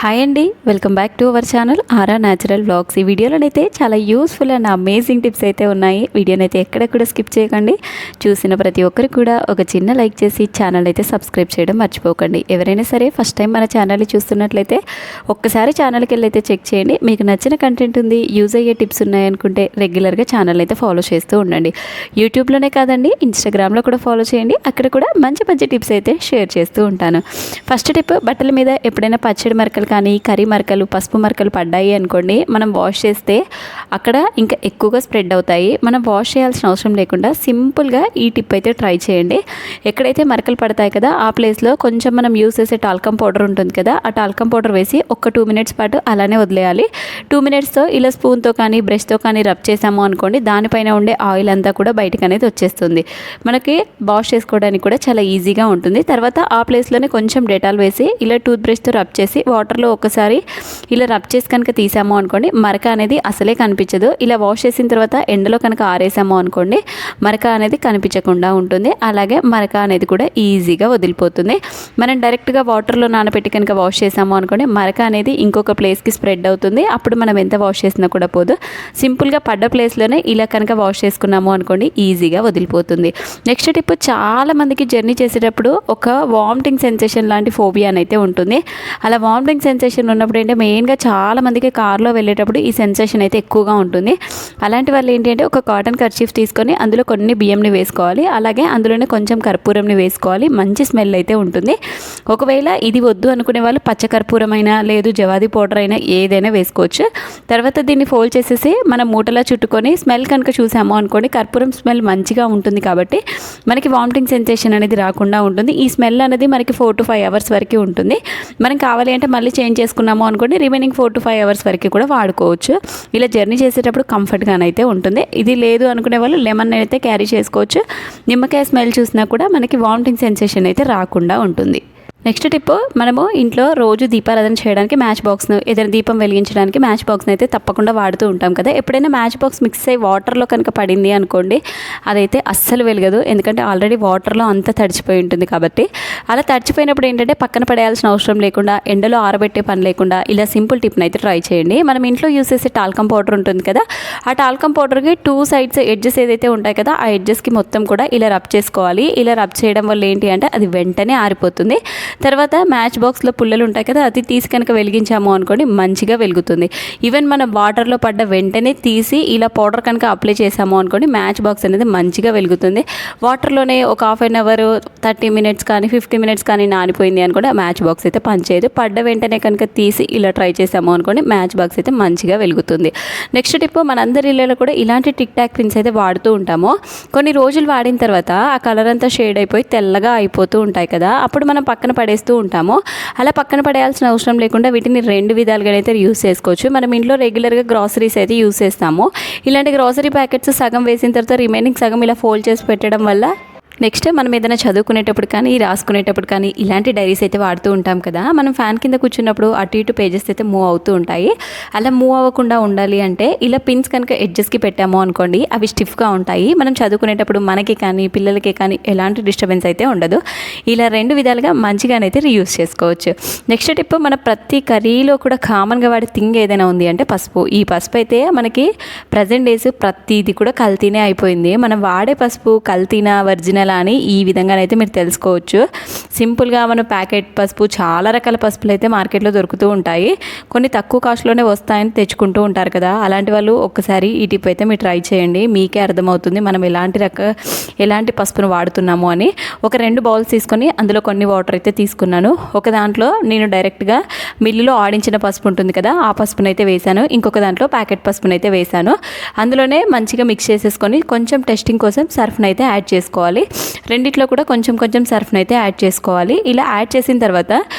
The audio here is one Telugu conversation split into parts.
హాయ్ అండి, welcome back to our channel aura natural vlogs. ఈ వీడియోలోనైతే చాలా యూస్ఫుల్ అండ్ అమేజింగ్ టిప్స్ అయితే ఉన్నాయి. వీడియోనైతే ఎక్కడ కూడా స్కిప్ చేయకండి. చూసిన ప్రతి ఒక్కరికి కూడా ఒక చిన్న లైక్ చేసి ఛానల్ అయితే సబ్స్క్రైబ్ చేయడం మర్చిపోకండి. ఎవరైనా సరే ఫస్ట్ టైం మన ఛానల్ని చూస్తున్నట్లయితే ఒక్కసారి ఛానల్కి వెళ్ళి అయితే చెక్ చేయండి. మీకు నచ్చిన కంటెంట్ ఉంది, యూజ్ అయ్యే టిప్స్ ఉన్నాయనుకుంటే రెగ్యులర్గా ఛానల్ అయితే ఫాలో చేస్తూ ఉండండి. యూట్యూబ్లోనే కాదండి, ఇన్స్టాగ్రామ్లో కూడా ఫాలో చేయండి. అక్కడ కూడా మంచి మంచి టిప్స్ అయితే షేర్ చేస్తూ ఉంటాను. ఫస్ట్ టిప్, బట్టల మీద ఎప్పుడైనా పచ్చడి మరకలు కానీ కర్రీ మరకలు, పసుపు మరకలు పడ్డాయి అనుకోండి, మనం వాష్ చేస్తే అక్కడ ఇంకా ఎక్కువగా స్ప్రెడ్ అవుతాయి. మనం వాష్ చేయాల్సిన అవసరం లేకుండా సింపుల్గా ఈ టిప్ అయితే ట్రై చేయండి. ఎక్కడైతే మరకలు పడతాయి కదా ఆ ప్లేస్లో కొంచెం మనం యూస్ చేసే టాల్కమ్ పౌడర్ ఉంటుంది కదా, ఆ టాల్కమ్ పౌడర్ వేసి ఒక 2 మినిట్స్ పాటు అలానే వదిలేయాలి. 2 మినిట్స్తో ఇలా స్పూన్తో కానీ బ్రష్తో కానీ రబ్ చేసాము అనుకోండి, దానిపైన ఉండే ఆయిల్ అంతా కూడా బయటకు అనేది వచ్చేస్తుంది. మనకి వాష్ చేసుకోవడానికి కూడా చాలా ఈజీగా ఉంటుంది. తర్వాత ఆ ప్లేస్లోనే కొంచెం డెటాల్ వేసి ఇలా టూత్ బ్రష్తో రబ్ చేసి వాటర్లో ఒకసారి ఇలా రబ్ చేసి కనుక తీసాము అనుకోండి, మరక అనేది అసలే కనిపించదు. ఇలా వాష్ చేసిన తర్వాత ఎండలో కనుక ఆరేసాము అనుకోండి, మరక అనేది కనిపించకుండా ఉంటుంది. అలాగే మరక అనేది కూడా ఈజీగా వదిలిపోతుంది. మనం డైరెక్ట్గా వాటర్లో నానబెట్టి కనుక వాష్ చేసాము అనుకోండి, మరక అనేది ఇంకొక ప్లేస్కి స్ప్రెడ్ అవుతుంది. అప్పుడు మనం ఎంత వాష్ చేసినా కూడా పోదు. సింపుల్గా పడ్డ ప్లేస్లోనే ఇలా కనుక వాష్ చేసుకున్నాము అనుకోండి, ఈజీగా వదిలిపోతుంది. నెక్స్ట్ టిప్, చాలా మందికి జర్నీ చేసేటప్పుడు ఒక వామిటింగ్ సెన్సేషన్ లాంటి ఫోబియా అయితే ఉంటుంది. అలా వామిటింగ్ సెన్సేషన్ ఉన్నప్పుడు ఏంటంటే మెయిన్గా చాలా మందికి కార్లో వెళ్ళేటప్పుడు ఈ సెన్సేషన్ అయితే ఎక్కువగా ఉంటుంది. అలాంటి వాళ్ళు ఏంటంటే ఒక కాటన్ కర్చీఫ్ తీసుకొని అందులో కొన్ని బియ్యంని వేసుకోవాలి. అలాగే అందులోనే కొంచెం కర్పూరంని వేసుకోవాలి. మంచి స్మెల్ అయితే ఉంటుంది. ఒకవేళ ఇది వద్దు అనుకునే వాళ్ళు పచ్చ కర్పూరమైనా లేదు జవాది పౌడర్ అయినా ఏదైనా వేసుకోవచ్చు. తర్వాత దీన్ని ఫోల్డ్ చేసేసి మనం మూటలా చుట్టుకొని స్మెల్ కనుక చూసాము అనుకోండి, కర్పూరం స్మెల్ మంచిగా ఉంటుంది కాబట్టి మనకి వామిటింగ్ సెన్సేషన్ అనేది రాకుండా ఉంటుంది. ఈ స్మెల్ అనేది మనకి 4 to 5 అవర్స్ వరకు ఉంటుంది. మనం కావాలి అంటే మళ్ళీ చేంజ్ చేసుకున్నాము అనుకోండి, రిమైనింగ్ 4 to 5 అవర్స్ వరకు కూడా వాడుకోవచ్చు. ఇలా జర్నీ చేసేటప్పుడు కంఫర్ట్గానైతే ఉంటుంది. ఇది లేదు అనుకునే వాళ్ళు లెమన్ అయితే క్యారీ చేసుకోవచ్చు. నిమ్మకాయ స్మెల్ చూసినా కూడా మనకి వామిటింగ్ సెన్సేషన్ అయితే రాకుండా ఉంటుంది. నెక్స్ట్ టిప్, మనము ఇంట్లో రోజు దీపారాధన చేయడానికి మ్యాచ్ బాక్స్ను, ఏదైనా దీపం వెలిగించడానికి మ్యాచ్ బాక్స్ని అయితే తప్పకుండా వాడుతూ ఉంటాం కదా. ఎప్పుడైనా మ్యాచ్ బాక్స్ మిక్స్ అయ్యి వాటర్లో కనుక పడింది అనుకోండి, అదైతే అస్సలు వెలగదు. ఎందుకంటే ఆల్రెడీ వాటర్లో అంతా తడిచిపోయి ఉంటుంది కాబట్టి. అలా తడిచిపోయినప్పుడు ఏంటంటే పక్కన పడేయాల్సిన అవసరం లేకుండా, ఎండలో ఆరబెట్టే పని లేకుండా ఇలా సింపుల్ టిప్ని అయితే ట్రై చేయండి. మనం ఇంట్లో యూస్ చేసే టాల్కమ్ పౌడర్ ఉంటుంది కదా, ఆ టాల్కమ్ పౌడర్కి 2 సైడ్స్ ఎడ్జెస్ ఏదైతే ఉంటాయి కదా, ఆ ఎడ్జెస్కి మొత్తం కూడా ఇలా రబ్ చేసుకోవాలి. ఇలా రబ్ చేయడం వల్ల ఏంటి అంటే అది వెంటనే ఆరిపోతుంది. తర్వాత మ్యాచ్ బాక్స్లో పుల్లలు ఉంటాయి కదా, అది తీసి కనుక వెలిగించాము అనుకోండి, మంచిగా వెలుగుతుంది. ఈవెన్ మనం వాటర్లో పడ్డ వెంటనే తీసి ఇలా పౌడర్ కనుక అప్లై చేసాము అనుకోండి, మ్యాచ్ బాక్స్ అనేది మంచిగా వెలుగుతుంది. వాటర్లోనే ఒక 1/2 అవర్ 30 మినిట్స్ కానీ 50 మినిట్స్ కానీ నానిపోయింది అనుకోండి, ఆ మ్యాచ్ బాక్స్ అయితే పనిచేయదు. పడ్డ వెంటనే కనుక తీసి ఇలా ట్రై చేసాము అనుకోండి, మ్యాచ్ బాక్స్ అయితే మంచిగా వెలుగుతుంది. నెక్స్ట్ టిప్, మనందరి ఇళ్ళలో కూడా ఇలాంటి టిక్ టాక్ పిన్స్ అయితే వాడుతూ ఉంటాము. కొన్ని రోజులు వాడిన తర్వాత ఆ కలర్ అంతా షేడ్ అయిపోయి తెల్లగా అయిపోతూ ఉంటాయి కదా, అప్పుడు మనం పక్కన పడేస్తూ ఉంటాము. అలా పక్కన పడేయాల్సిన అవసరం లేకుండా వీటిని 2 విధాలుగా అయితే యూస్ చేసుకోవచ్చు. మనం ఇంట్లో రెగ్యులర్గా గ్రాసరీస్ అయితే యూస్ చేస్తాము. ఇలాంటి గ్రాసరీ ప్యాకెట్స్ సగం వేసిన తర్వాత రిమైనింగ్ సగం ఇలా ఫోల్డ్ చేసి పెట్టడం వల్ల నెక్స్ట్ మనం ఏదైనా చదువుకునేటప్పుడు కానీ రాసుకునేటప్పుడు కానీ ఇలాంటి డైరీస్ అయితే వాడుతూ ఉంటాం కదా, మనం ఫ్యాన్ కింద కూర్చున్నప్పుడు అటు ఇటు పేజెస్ అయితే మూవ్ అవుతూ ఉంటాయి. అలా మూవ్ అవ్వకుండా ఉండాలి అంటే ఇలా పిన్స్ కనుక ఎడ్జెస్కి పెట్టాము అనుకోండి, అవి స్టిఫ్గా ఉంటాయి. మనం చదువుకునేటప్పుడు మనకి కానీ పిల్లలకి కానీ ఎలాంటి డిస్టర్బెన్స్ అయితే ఉండదు. ఇలా 2 విధాలుగా మంచిగానైతే రీయూస్ చేసుకోవచ్చు. నెక్స్ట్ టిప్, మన ప్రతి కర్రీలో కూడా కామన్గా వాడే థింగ్ ఏదైనా ఉంది అంటే పసుపు. ఈ పసుపు అయితే మనకి ప్రజెంట్ డేస్ ప్రతిది కూడా కల్తీనే అయిపోయింది. మనం వాడే పసుపు కల్తీనా ఒరిజినల్ అని ఈ విధంగానైతే మీరు తెలుసుకోవచ్చు. సింపుల్గా మన ప్యాకెట్ పసుపు, చాలా రకాల పసుపులు అయితే మార్కెట్లో దొరుకుతూ ఉంటాయి. కొన్ని తక్కువ కాస్ట్లోనే వస్తాయని తెచ్చుకుంటూ ఉంటారు కదా, అలాంటి వాళ్ళు ఒక్కసారి ఈ టిప్ అయితే మీరు ట్రై చేయండి. మీకే అర్థమవుతుంది మనం ఎలాంటి పసుపును వాడుతున్నాము అని. ఒక 2 బౌల్స్ తీసుకొని అందులో కొన్ని వాటర్ అయితే తీసుకున్నాను. ఒక దాంట్లో నేను డైరెక్ట్గా మిల్లులో ఆడించిన పసుపు ఉంటుంది కదా, ఆ పసుపునైతే వేశాను. ఇంకొక దాంట్లో ప్యాకెట్ పసుపునైతే వేశాను. అందులోనే మంచిగా మిక్స్ చేసేసుకొని కొంచెం టెస్టింగ్ కోసం సర్ఫ్ని అయితే యాడ్ చేసుకోవాలి. రెండిట్లో కూడా కొంచెం కొంచెం సర్ఫ్ని అయితే యాడ్ చేసుకోవాలి. ఇలా యాడ్ చేసిన తర్వాత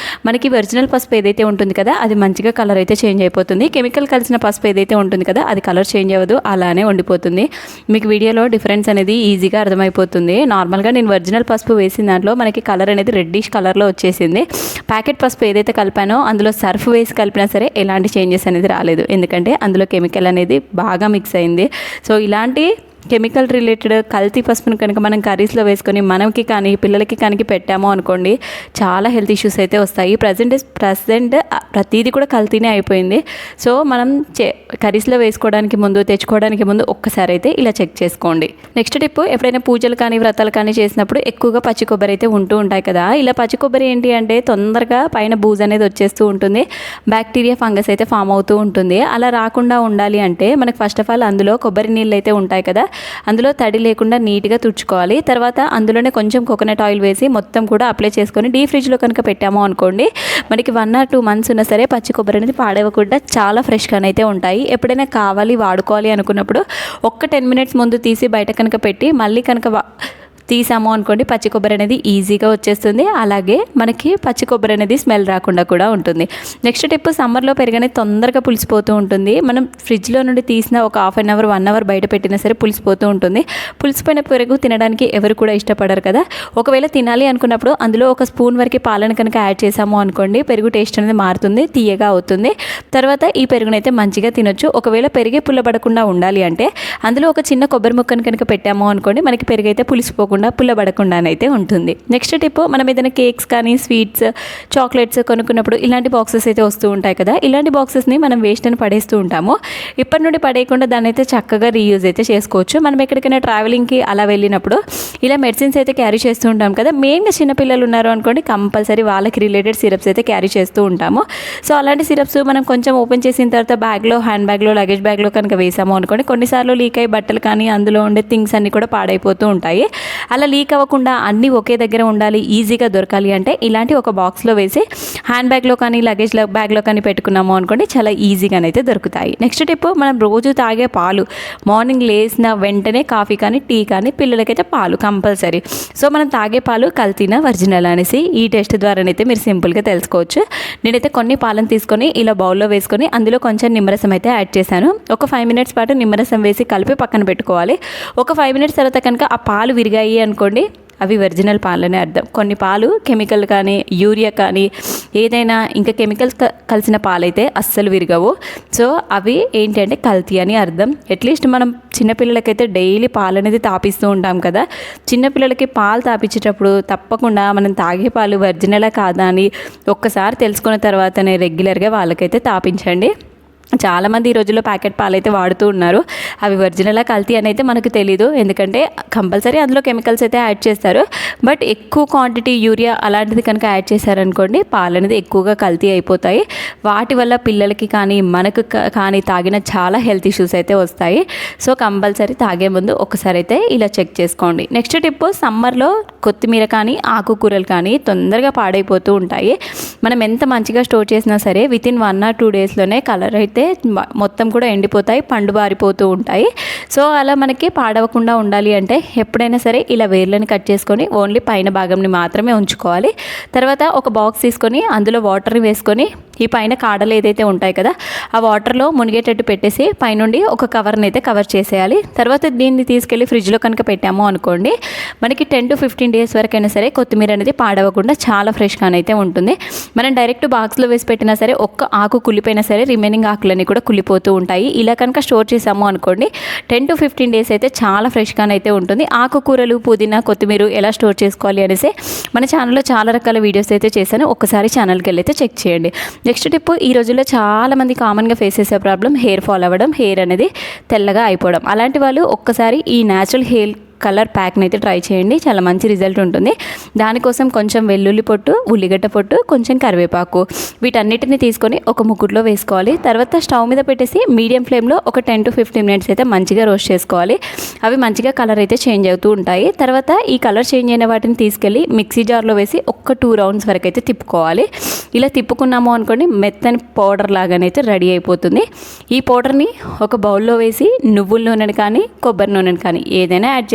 మనకి ఒరిజినల్ పసుపు ఏదైతే ఉంటుంది కదా, అది మంచిగా కలర్ అయితే చేంజ్ అయిపోతుంది. కెమికల్ కలిసిన పసుపు ఏదైతే ఉంటుంది కదా, అది కలర్ చేంజ్ అవ్వదు, అలానే ఉండిపోతుంది. మీకు వీడియోలో డిఫరెన్స్ అనేది ఈజీగా అర్థమైపోతుంది. నార్మల్గా నేను ఒరిజినల్ పసుపు వేసిన దాంట్లో మనకి కలర్ అనేది రెడ్డిష్ కలర్లో వచ్చేసింది. ప్యాకెట్ పసుపు ఏదైతే కలిపానో అందులో సర్ఫ్ వేసి కలిపినా సరే ఎలాంటి చేంజెస్ అనేది రాలేదు, ఎందుకంటే అందులో కెమికల్ అనేది బాగా మిక్స్ అయింది. సో ఇలాంటి కెమికల్ రిలేటెడ్ కల్తీ పసుపును కనుక మనం కర్రీస్లో వేసుకొని మనకి కానీ పిల్లలకి కనుక పెట్టామో అనుకోండి చాలా హెల్త్ ఇష్యూస్ అయితే వస్తాయి. ప్రజెంట్ ప్రతిదీ కూడా కల్తీనే అయిపోయింది. సో మనం కర్రీస్లో వేసుకోవడానికి ముందు తెచ్చుకోవడానికి ముందు ఒక్కసారి అయితే ఇలా చెక్ చేసుకోండి. నెక్స్ట్ టిప్, ఎప్పుడైనా పూజలు కానీ వ్రతాలు కానీ చేసినప్పుడు ఎక్కువగా పచ్చి కొబ్బరి అయితే ఉంటూ ఉంటాయి కదా. ఇలా పచ్చి కొబ్బరి ఏంటి అంటే తొందరగా పైన బూజు అనేది వచ్చేస్తూ ఉంటుంది, బ్యాక్టీరియా ఫంగస్ అయితే ఫామ్ అవుతూ ఉంటుంది. అలా రాకుండా ఉండాలి అంటే మనకు ఫస్ట్ ఆఫ్ ఆల్ అందులో కొబ్బరి నీళ్ళు అయితే ఉంటాయి కదా, అందులో తడి లేకుండా నీట్గా తుడుచుకోవాలి. తర్వాత అందులోనే కొంచెం కోకోనట్ ఆయిల్ వేసి మొత్తం కూడా అప్లై చేసుకొని డీప్ ఫ్రిడ్జ్లో కనుక పెట్టామో అనుకోండి మనకి 1 or 2 months ఉన్నా సరే పచ్చి కొబ్బరి అనేది పాడవకుండా చాలా ఫ్రెష్గానైతే ఉంటాయి. ఎప్పుడైనా కావాలి వాడుకోవాలి అనుకున్నప్పుడు ఒక్క 10 minutes ముందు తీసి బయట కనుక పెట్టి మళ్ళీ కనుక తీసాము అనుకోండి పచ్చి కొబ్బరి అనేది ఈజీగా వచ్చేస్తుంది. అలాగే మనకి పచ్చి కొబ్బరి అనేది స్మెల్ రాకుండా కూడా ఉంటుంది. నెక్స్ట్ టిప్, సమ్మర్లో పెరుగు అనేది తొందరగా పులిసిపోతూ ఉంటుంది. మనం ఫ్రిడ్జ్లో నుండి తీసిన ఒక 1/2 hour 1 hour బయట పెట్టినా సరే పులిసిపోతూ ఉంటుంది. పులిసిపోయిన పెరుగు తినడానికి ఎవరు కూడా ఇష్టపడరు కదా. ఒకవేళ తినాలి అనుకున్నప్పుడు అందులో 1 spoon వరకు పాలను కనుక యాడ్ చేసాము అనుకోండి పెరుగు టేస్ట్ అనేది మారుతుంది, తీయగా అవుతుంది. తర్వాత ఈ పెరుగునైతే మంచిగా తినొచ్చు. ఒకవేళ పెరిగే పుల్లబడకుండా ఉండాలి అంటే అందులో ఒక చిన్న కొబ్బరి ముక్కను కనుక పెట్టాము అనుకోండి మనకి పెరుగు అయితే పులిసిపోకుండా పుల్లబడకుండానైతే ఉంటుంది. నెక్స్ట్ టిప్, మనం ఏదైనా కేక్స్ కానీ స్వీట్స్ చాక్లెట్స్ కొనుక్కున్నప్పుడు ఇలాంటి బాక్సెస్ అయితే వస్తూ ఉంటాయి కదా. ఇలాంటి బాక్సెస్ని మనం వేస్ట్ అని పడేస్తూ ఉంటాము. ఇప్పటి నుండి పడేయకుండా దాన్ని అయితే చక్కగా రీయూజ్ అయితే చేసుకోవచ్చు. మనం ఎక్కడికైనా ట్రావెలింగ్కి అలా వెళ్ళినప్పుడు ఇలా మెడిసిన్స్ అయితే క్యారీ చేస్తూ ఉంటాం కదా. మెయిన్గా చిన్నపిల్లలు ఉన్నారు అనుకోండి కంపల్సరీ వాళ్ళకి రిలేటెడ్ సిరప్స్ అయితే క్యారీ చేస్తూ ఉంటాము. సో అలాంటి సిరప్స్ మనం కొంచెం ఓపెన్ చేసిన తర్వాత బ్యాగ్లో, హ్యాండ్ బ్యాగ్లో, లగేజ్ బ్యాగ్లో కనుక వేసాము అనుకోండి కొన్నిసార్లు లీక్ అయ్యి బట్టలు కానీ అందులో ఉండే థింగ్స్ అన్నీ కూడా పాడైపోతూ ఉంటాయి. అలా లీక్ అవ్వకుండా అన్నీ ఒకే దగ్గర ఉండాలి, ఈజీగా దొరకాలి అంటే ఇలాంటి ఒక బాక్స్లో వేసి హ్యాండ్ బ్యాగ్లో కానీ లగేజ్ బ్యాగ్లో కానీ పెట్టుకున్నాము అనుకోండి చాలా ఈజీగానైతే దొరుకుతాయి. నెక్స్ట్ టిప్, మనం రోజు తాగే పాలు మార్నింగ్ లేచిన వెంటనే కాఫీ కానీ టీ కానీ పిల్లలకైతే పాలు కంపల్సరీ. సో మనం తాగే పాలు కల్తీనా ఒరిజినల్ అనేసి ఈ టెస్ట్ ద్వారానైతే మీరు సింపుల్గా తెలుసుకోవచ్చు. నేనైతే కొన్ని పాలను తీసుకొని ఇలా బౌల్లో వేసుకొని అందులో కొంచెం నిమ్మరసం అయితే యాడ్ చేశాను. ఒక 5 minutes పాటు నిమ్మరసం వేసి కలిపి పక్కన పెట్టుకోవాలి. ఒక 5 minutes తర్వాత కనుక ఆ పాలు విరిగాయి అనుకోండి అవి ఒరిజినల్ పాలనే అర్థం. కొన్ని పాలు కెమికల్ కానీ యూరియా కానీ ఏదైనా ఇంకా కెమికల్స్ కలిసిన పాలైతే అస్సలు విరగవు. సో అవి ఏంటంటే కల్తీ అని అర్థం. అట్లీస్ట్ మనం చిన్నపిల్లలకైతే డైలీ పాలు అనేది తాపిస్తూ ఉంటాం కదా. చిన్నపిల్లలకి పాలు తాపించేటప్పుడు తప్పకుండా మనం తాగే పాలు ఒరిజినలా కాదా అని ఒక్కసారి తెలుసుకున్న తర్వాతనే రెగ్యులర్గా వాళ్ళకైతే తాపించండి. చాలామంది ఈ రోజుల్లో ప్యాకెట్ పాలు అయితే వాడుతూ ఉన్నారు. అవి ఒరిజినలా కల్తీ అని అయితే మనకు తెలీదు, ఎందుకంటే కంపల్సరీ అందులో కెమికల్స్ అయితే యాడ్ చేస్తారు. బట్ ఎక్కువ క్వాంటిటీ యూరియా అలాంటిది కనుక యాడ్ చేశారనుకోండి పాలు అనేది ఎక్కువగా కల్తీ అయిపోతాయి. వాటి వల్ల పిల్లలకి కానీ మనకు కానీ తాగిన చాలా హెల్త్ ఇష్యూస్ అయితే వస్తాయి. సో కంపల్సరీ తాగే ముందు ఒకసారి అయితే ఇలా చెక్ చేసుకోండి. నెక్స్ట్ టిప్, సమ్మర్లో కొత్తిమీర కానీ ఆకుకూరలు కానీ తొందరగా పాడైపోతూ ఉంటాయి. మనం ఎంత మంచిగా స్టోర్ చేసినా సరే వితిన్ 1 or 2 daysలోనే కలర్ అయితే మొత్తం కూడా ఎండిపోతాయి, పండు బారిపోతూ ఉంటాయి. సో అలా మనకి పాడవకుండా ఉండాలి అంటే ఎప్పుడైనా సరే ఇలా వేర్లను కట్ చేసుకొని ఓన్లీ పైన భాగంని మాత్రమే ఉంచుకోవాలి. తర్వాత ఒక బాక్స్ తీసుకొని అందులో వాటర్ని వేసుకొని ఈ పైన కాడలు ఏదైతే ఉంటాయి కదా ఆ వాటర్లో మునిగేటట్టు పెట్టేసి పైనుండి ఒక కవర్ని అయితే కవర్ చేసేయాలి. తర్వాత దీన్ని తీసుకెళ్ళి ఫ్రిడ్జ్లో కనుక పెట్టాము అనుకోండి మనకి 10 to 15 days వరకైనా సరే కొత్తిమీర అనేది పాడవకుండా చాలా ఫ్రెష్గానైతే ఉంటుంది. మనం డైరెక్ట్ బాక్స్లో వేసి పెట్టినా సరే ఒక్క ఆకు కుళ్ళిపోయినా సరే రిమైనింగ్ ఆకులన్నీ కూడా కుళ్ళిపోతూ ఉంటాయి. ఇలా కనుక స్టోర్ చేసాము అనుకోండి 10 to 15 days అయితే చాలా ఫ్రెష్గానైతే ఉంటుంది. ఆకుకూరలు, పుదీనా, కొత్తిమీర ఎలా స్టోర్ చేసుకోవాలి అనేసి మన ఛానల్లో చాలా రకాల వీడియోస్ అయితే చేశాను. ఒక్కసారి ఛానల్కి వెళ్ళి అయితే చెక్ చేయండి. నెక్స్ట్ టిప్, ఈ రోజుల్లో చాలామంది కామన్గా ఫేస్ చేసే ప్రాబ్లం హెయిర్ ఫాల్ అవ్వడం, హెయిర్ అనేది తెల్లగా అయిపోవడం. అలాంటి వాళ్ళు ఒక్కసారి ఈ న్యాచురల్ హెయిర్ కలర్ ప్యాక్ని అయితే ట్రై చేయండి, చాలా మంచి రిజల్ట్ ఉంటుంది. దానికోసం కొంచెం వెల్లుల్లి పొట్టు, ఉల్లిగడ్డ పొట్టు, కొంచెం కరివేపాకు వీటన్నిటిని తీసుకొని ఒక ముకుట్లో వేసుకోవాలి. తర్వాత స్టవ్ మీద పెట్టేసి మీడియం ఫ్లేమ్లో ఒక 10 to 15 minutes అయితే మంచిగా రోస్ట్ చేసుకోవాలి. అవి మంచిగా కలర్ అయితే చేంజ్ అవుతూ ఉంటాయి. తర్వాత ఈ కలర్ చేంజ్ అయిన వాటిని తీసుకెళ్ళి మిక్సీ జార్లో వేసి ఒక్క 2 rounds వరకు అయితే తిప్పుకోవాలి. ఇలా తిప్పుకున్నాము అనుకోండి మెత్తని పౌడర్ లాగానైతే రెడీ అయిపోతుంది. ఈ పౌడర్ని ఒక బౌల్లో వేసి నువ్వుల నూనెని కానీ కొబ్బరి నూనెని కానీ ఏదైనా యాడ్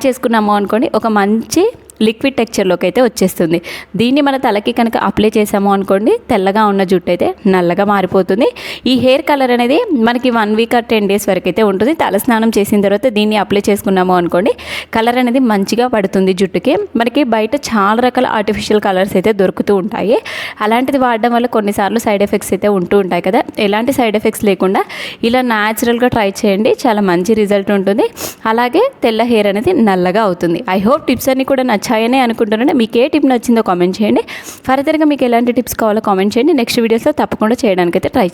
చేసుకున్నాము అనుకోండి ఒక మంచి లిక్విడ్ టెక్స్చర్లోకి అయితే వచ్చేస్తుంది. దీన్ని మన తలకి కనుక అప్లై చేసాము అనుకోండి, తెల్లగా ఉన్న జుట్టు అయితే నల్లగా మారిపోతుంది. ఈ హెయిర్ కలర్ అనేది మనకి 1 వీక్ ఆర్ 10 డేస్ వరకు అయితే ఉంటుంది. తల స్నానం చేసిన తర్వాత దీన్ని అప్లై చేసుకున్నాము అనుకోండి, కలర్ అనేది మంచిగా పడుతుంది జుట్టుకి. మనకి బయట చాలా రకాల ఆర్టిఫిషియల్ కలర్స్ అయితే దొరుకుతూ ఉంటాయి. అలాంటిది వాడడం వల్ల కొన్నిసార్లు సైడ్ ఎఫెక్ట్స్ అయితే ఉంటూ ఉంటాయి కదా. ఎలాంటి సైడ్ ఎఫెక్ట్స్ లేకుండా ఇలా న్యాచురల్గా ట్రై చేయండి, చాలా మంచి రిజల్ట్ ఉంటుంది. అలాగే తెల్ల హెయిర్ అనేది నల్లగా అవుతుంది. ఐ హోప్ టిప్స్ అన్ని కూడా నచ్చాయని అనుకుంటున్నాను. మీకు ఏ టిప్ నచ్చిందో కామెంట్ చేయండి. ఫర్దర్గా మీకు ఎలాంటి టిప్స్ కావాలో కామెంట్ చేయండి. నెక్స్ట్ వీడియోస్లో తప్పకుండా చేయడానికైతే ట్రై చేయండి.